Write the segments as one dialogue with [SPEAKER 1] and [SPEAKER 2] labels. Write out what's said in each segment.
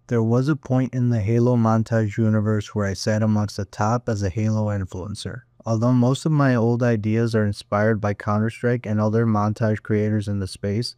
[SPEAKER 1] There was a point in the Halo montage universe where I sat amongst the top as a Halo influencer. Although most of my old ideas are inspired by Counter-Strike and other montage creators in the space,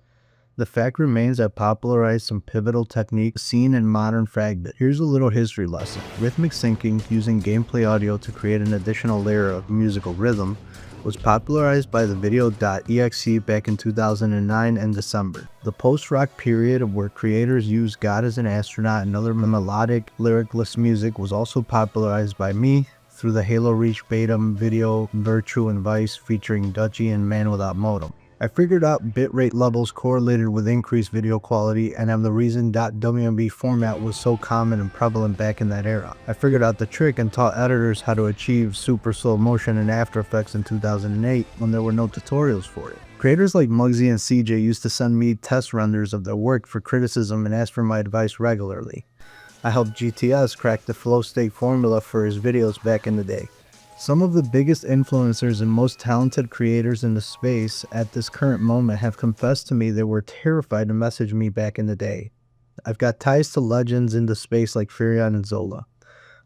[SPEAKER 1] the fact remains I popularized some pivotal techniques seen in modern Fragment. Here's a little history lesson. Rhythmic syncing, using gameplay audio to create an additional layer of musical rhythm, was popularized by the video.exe back in 2009 in December. The post-rock period where creators used God as an Astronaut and other melodic, lyricless music was also popularized by me through the Halo Reach beta video Virtue and Vice featuring Dutchie and Man Without Modem. I figured out bitrate levels correlated with increased video quality, and I'm the reason .wmv format was so common and prevalent back in that era. I figured out the trick and taught editors how to achieve super slow motion in After Effects in 2008 when there were no tutorials for it. Creators like Muggsy and CJ used to send me test renders of their work for criticism and ask for my advice regularly. I helped GTS crack the flow state formula for his videos back in the day. Some of the biggest influencers and most talented creators in the space at this current moment have confessed to me they were terrified to message me back in the day. I've got ties to legends in the space like Furion and Zola.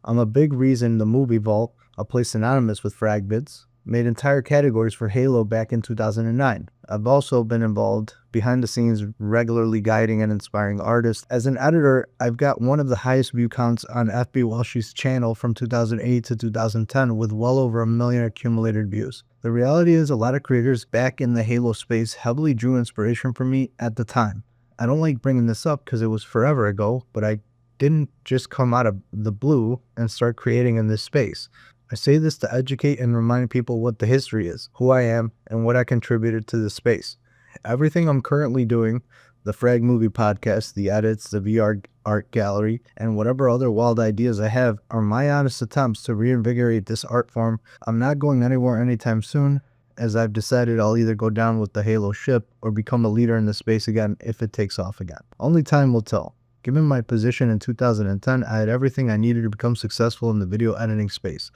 [SPEAKER 1] I'm a big reason the Movie Vault, a place synonymous with Fragments, made entire categories for Halo back in 2009. I've also been involved behind the scenes regularly guiding and inspiring artists. As an editor, I've got one of the highest view counts on FB Walshy's channel from 2008 to 2010 with well over 1 million accumulated views. The reality is a lot of creators back in the Halo space heavily drew inspiration from me at the time. I don't like bringing this up because it was forever ago, but I didn't just come out of the blue and start creating in this space. I say this to educate and remind people what the history is, who I am, and what I contributed to this space. Everything I'm currently doing, the Frag Movie Podcast, the edits, the VR art gallery, and whatever other wild ideas I have are my honest attempts to reinvigorate this art form. I'm not going anywhere anytime soon, as I've decided I'll either go down with the Halo ship or become a leader in the space again if it takes off again. Only time will tell. Given my position in 2010, I had everything I needed to become successful in the video editing space.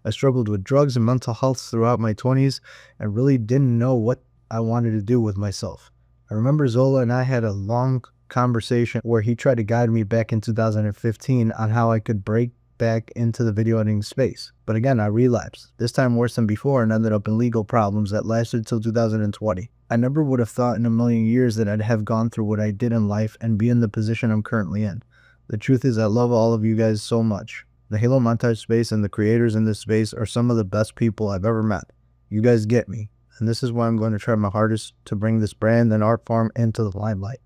[SPEAKER 1] I struggled with drugs and mental health throughout my 20s and really didn't know what I wanted to do with myself. I remember Zola and I had a long conversation where he tried to guide me back in 2015 on how I could break back into the video editing space. But again, I relapsed, this time worse than before, and ended up in legal problems that lasted till 2020. I never would have thought in a million years that I'd have gone through what I did in life and be in the position I'm currently in. The truth is I love all of you guys so much. The Halo montage space and the creators in this space are some of the best people I've ever met. You guys get me, and this is why I'm going to try my hardest to bring this brand and art form into the limelight.